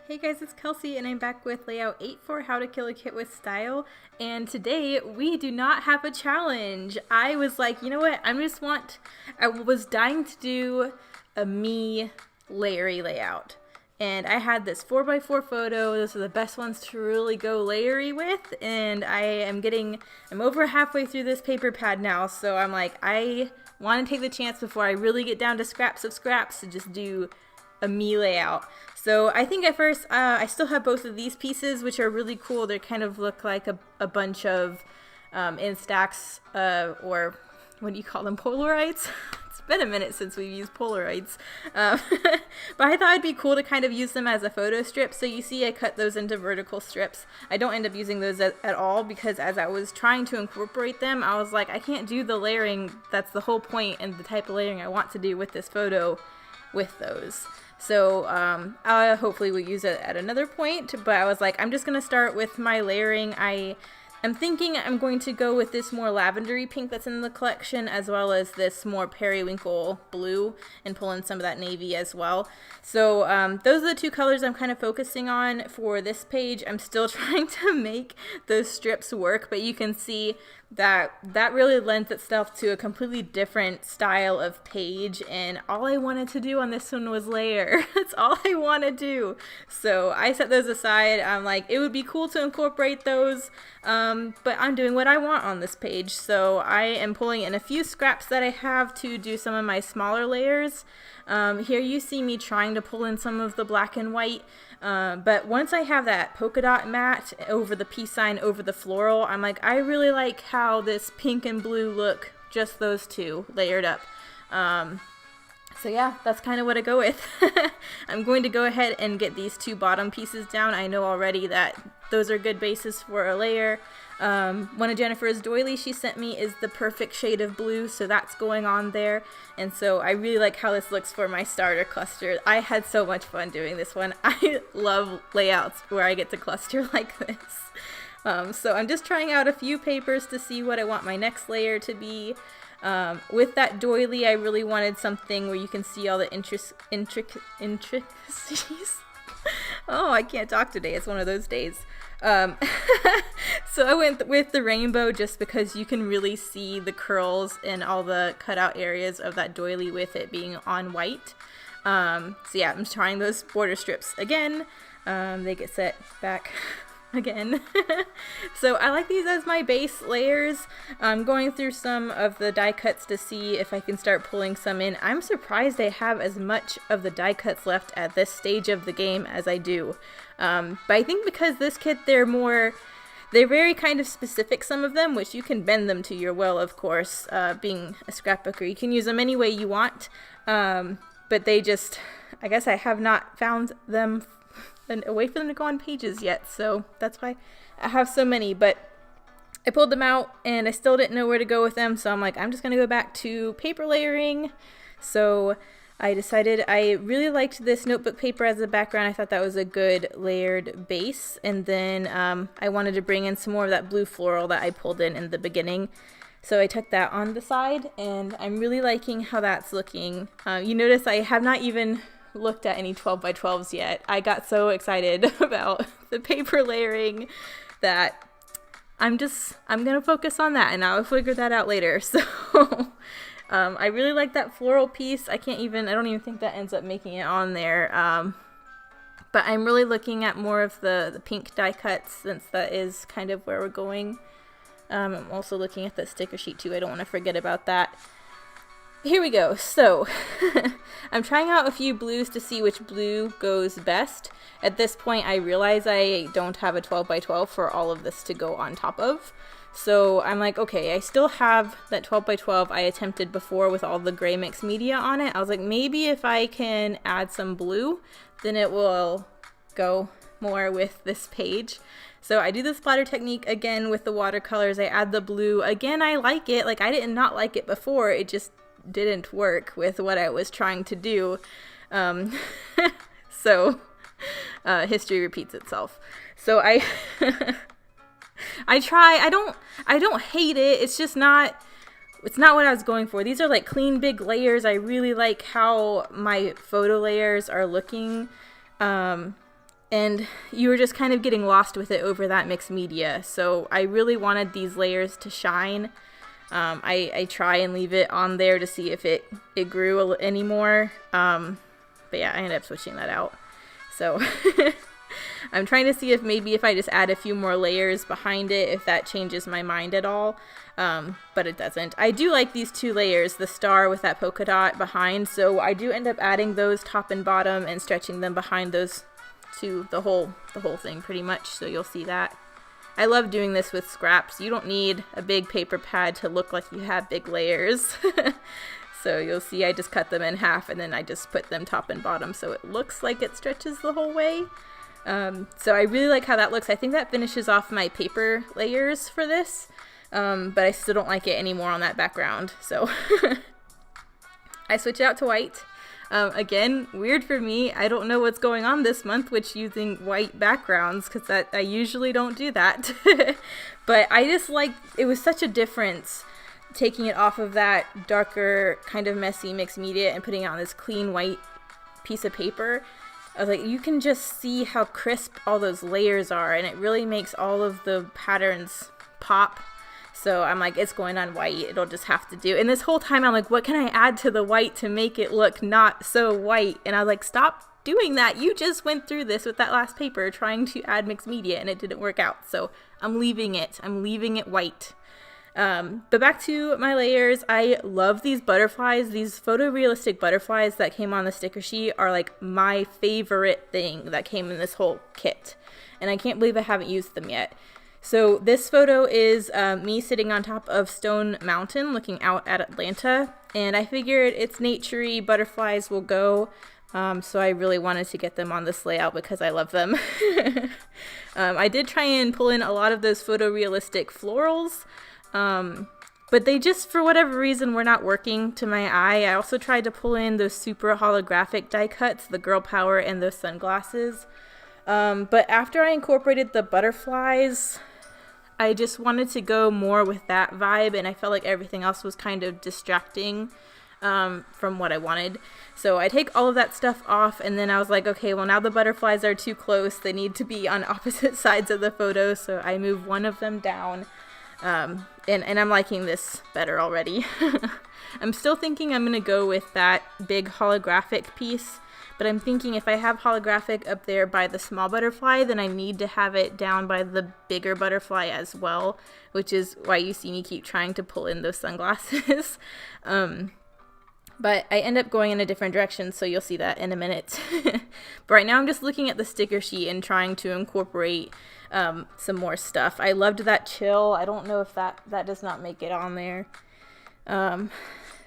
Hey guys, it's Kelsey and I'm back with layout 8 for How to Kill a Kit with Style, and today we do not have a challenge. I was like, you know what, I was dying to do a me layery layout, and I had this 4x4 photo. Those are the best ones to really go layery with, and I'm over halfway through this paper pad now, so I'm like, I want to take the chance before I really get down to scraps of scraps to just do a me layout. So I think at first, I still have both of these pieces, which are really cool. They kind of look like a bunch of Instax, or what do you call them, Polaroids? It's been a minute since we've used Polaroids. But I thought it'd be cool to kind of use them as a photo strip. So you see I cut those into vertical strips. I don't end up using those at all because as I was trying to incorporate them, I was like, I can't do the layering. That's the whole point and the type of layering I want to do with this photo with those. So I hopefully will use it at another point, but I was like, I'm just going to start with my layering. I'm thinking I'm going to go with this more lavendery pink that's in the collection, as well as this more periwinkle blue, and pull in some of that navy as well. So those are the two colors I'm kind of focusing on for this page. I'm still trying to make those strips work, but you can see that really lends itself to a completely different style of page, and all I wanted to do on this one was layer. That's all I want to do. So I set those aside. I'm like, it would be cool to incorporate those, but I'm doing what I want on this page. So I am pulling in a few scraps that I have to do some of my smaller layers. Here you see me trying to pull in some of the black and white, but once I have that polka dot mat over the peace sign over the floral, I'm like, I really like how this pink and blue look, just those two layered up. So yeah, that's kind of what I go with. I'm going to go ahead and get these two bottom pieces down. I know already that those are good bases for a layer. One of Jennifer's doilies she sent me is the perfect shade of blue, so that's going on there. And so I really like how this looks for my starter cluster. I had so much fun doing this one. I love layouts where I get to cluster like this. So I'm just trying out a few papers to see what I want my next layer to be. With that doily, I really wanted something where you can see all the intricacies. Oh, I can't talk today. It's one of those days. So I went with the rainbow just because you can really see the curls and all the cutout areas of that doily with it being on white. So yeah, I'm trying those border strips again. They get set back again. So I like these as my base layers. I'm going through some of the die cuts to see if I can start pulling some in. I'm surprised I have as much of the die cuts left at this stage of the game as I do. But I think because this kit, they're very kind of specific, some of them, which you can bend them to your will, of course. Being a scrapbooker, you can use them any way you want. But they just, I guess I have not found them a way for them to go on pages yet, so that's why I have so many. But I pulled them out and I still didn't know where to go with them, so I'm like, I'm just gonna go back to paper layering. So I decided I really liked this notebook paper as a background. I thought that was a good layered base, and then I wanted to bring in some more of that blue floral that I pulled in the beginning. So I took that on the side, and I'm really liking how that's looking. You notice I have not even looked at any 12x12s yet. I got so excited about the paper layering that I'm gonna focus on that, and I'll figure that out later. So I really like that floral piece. I don't even think that ends up making it on there. But I'm really looking at more of the pink die cuts, since that is kind of where we're going. I'm also looking at the sticker sheet too. I don't want to forget about that. Here we go. So I'm trying out a few blues to see which blue goes best. At this point, I realize I don't have a 12x12 for all of this to go on top of. So I'm like, okay, I still have that 12x12 I attempted before with all the gray mixed media on it. I was like, maybe if I can add some blue, then it will go more with this page. So I do the splatter technique again with the watercolors. I add the blue. Again, I like it. Like, I did not like it before. It just didn't work with what I was trying to do. So history repeats itself. So I I don't hate it. It's just not it's not what I was going for. These are like clean big layers. I really like how my photo layers are looking. and you were just kind of getting lost with it over that mixed media. So I really wanted these layers to shine. I try and leave it on there to see if it grew anymore. But yeah, I ended up switching that out. So I'm trying to see if maybe if I just add a few more layers behind it, if that changes my mind at all. But it doesn't. I do like these 2 layers, the star with that polka dot behind. So I do end up adding those top and bottom and stretching them behind those to the whole thing pretty much. So you'll see that. I love doing this with scraps. You don't need a big paper pad to look like you have big layers. So you'll see I just cut them in half and then I just put them top and bottom so it looks like it stretches the whole way. So I really like how that looks. I think that finishes off my paper layers for this, but I still don't like it anymore on that background. So I switch out to white. Again, weird for me. I don't know what's going on this month with using white backgrounds because I usually don't do that. But I just like, it was such a difference taking it off of that darker kind of messy mixed media and putting it on this clean white piece of paper. I was like, you can just see how crisp all those layers are, and it really makes all of the patterns pop. So I'm like, it's going on white. It'll just have to do. And this whole time I'm like, what can I add to the white to make it look not so white? And I was like, stop doing that. You just went through this with that last paper trying to add mixed media and it didn't work out. So I'm leaving it. I'm leaving it white. But back to my layers, I love these butterflies. These photorealistic butterflies that came on the sticker sheet are like my favorite thing that came in this whole kit. And I can't believe I haven't used them yet. So this photo is me sitting on top of Stone Mountain looking out at Atlanta. And I figured it's nature-y, butterflies will go. So I really wanted to get them on this layout because I love them. I did try and pull in a lot of those photorealistic florals. But they just, for whatever reason, were not working to my eye. I also tried to pull in those super holographic die cuts, the girl power and those sunglasses. But after I incorporated the butterflies, I just wanted to go more with that vibe, and I felt like everything else was kind of distracting from what I wanted. So I take all of that stuff off, and then I was like, okay, well now the butterflies are too close. They need to be on opposite sides of the photo, so I move one of them down. And I'm liking this better already. I'm still thinking I'm going to go with that big holographic piece, but I'm thinking if I have holographic up there by the small butterfly, then I need to have it down by the bigger butterfly as well, which is why you see me keep trying to pull in those sunglasses. But I end up going in a different direction, so you'll see that in a minute. But right now I'm just looking at the sticker sheet and trying to incorporate some more stuff. I loved that chill. I don't know if that does not make it on there.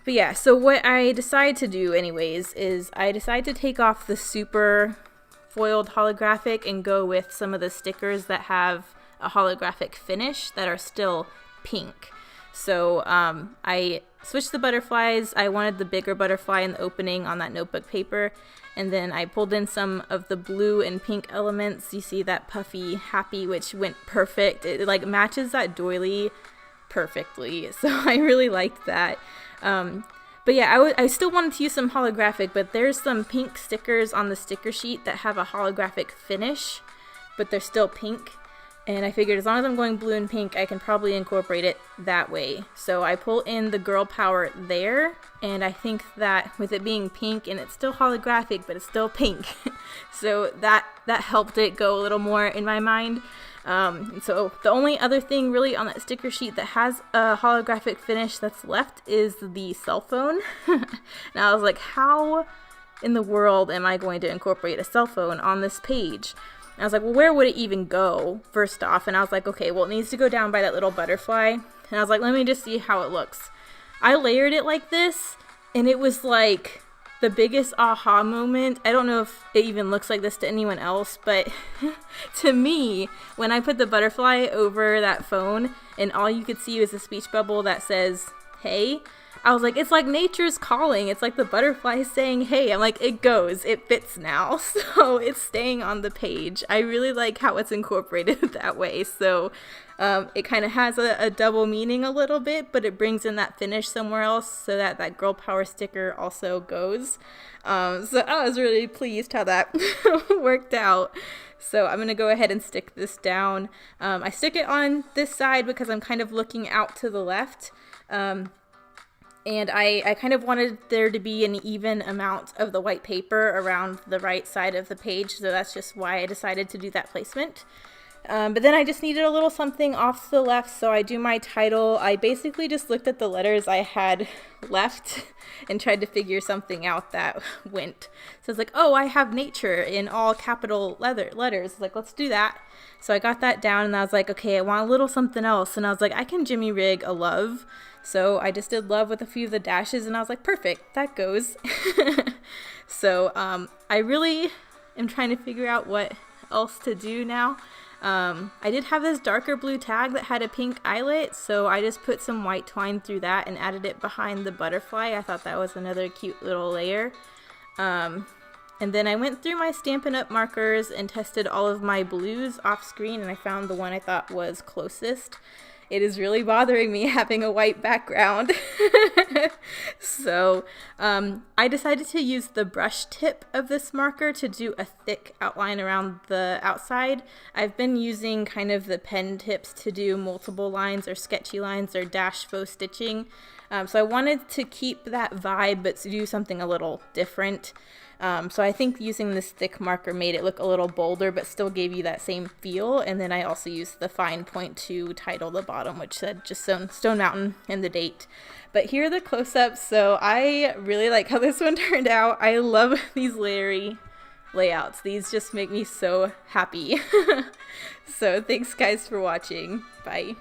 But yeah, so what I decide to do anyways is I decide to take off the super foiled holographic and go with some of the stickers that have a holographic finish that are still pink. So I switched the butterflies. I wanted the bigger butterfly in the opening on that notebook paper. And then I pulled in some of the blue and pink elements. You see that puffy happy, which went perfect. It like matches that doily perfectly. So I really liked that. But yeah, I still wanted to use some holographic, but there's some pink stickers on the sticker sheet that have a holographic finish, but they're still pink. And I figured as long as I'm going blue and pink, I can probably incorporate it that way. So I pull in the girl power there, and I think that with it being pink, and it's still holographic, but it's still pink. So that helped it go a little more in my mind. So the only other thing really on that sticker sheet that has a holographic finish that's left is the cell phone. Now I was like, how in the world am I going to incorporate a cell phone on this page? I was like, well, where would it even go, first off? And I was like, okay, well, it needs to go down by that little butterfly. And I was like, let me just see how it looks. I layered it like this, and it was like the biggest aha moment. I don't know if it even looks like this to anyone else, but to me, when I put the butterfly over that phone, and all you could see was a speech bubble that says, hey, I was like, it's like nature's calling. It's like the butterfly saying, hey. I'm like, it goes, it fits now. So it's staying on the page. I really like how it's incorporated that way. So it kind of has a double meaning a little bit, but it brings in that finish somewhere else so that that girl power sticker also goes. So I was really pleased how that worked out. So I'm going to go ahead and stick this down. I stick it on this side because I'm kind of looking out to the left. And I kind of wanted there to be an even amount of the white paper around the right side of the page. So that's just why I decided to do that placement. But then I just needed a little something off to the left, so I do my title. I basically just looked at the letters I had left and tried to figure something out that went. So it's like, oh, I have nature in all capital letters. Like, let's do that. So I got that down, and I was like, okay, I want a little something else. And I was like, I can Jimmy rig a love. So I just did love with a few of the dashes, and I was like, perfect, that goes. So I really am trying to figure out what else to do now. I did have this darker blue tag that had a pink eyelet, so I just put some white twine through that and added it behind the butterfly. I thought that was another cute little layer. And then I went through my Stampin' Up! Markers and tested all of my blues off screen, and I found the one I thought was closest. It is really bothering me having a white background. So I decided to use the brush tip of this marker to do a thick outline around the outside. I've been using kind of the pen tips to do multiple lines or sketchy lines or dash faux stitching. So I wanted to keep that vibe but to do something a little different. So I think using this thick marker made it look a little bolder but still gave you that same feel. And then I also used the fine point to title the bottom, which said just Stone Mountain and the date. But here are the close-ups. So I really like how this one turned out. I love these layery layouts. These just make me so happy. So thanks guys for watching. Bye.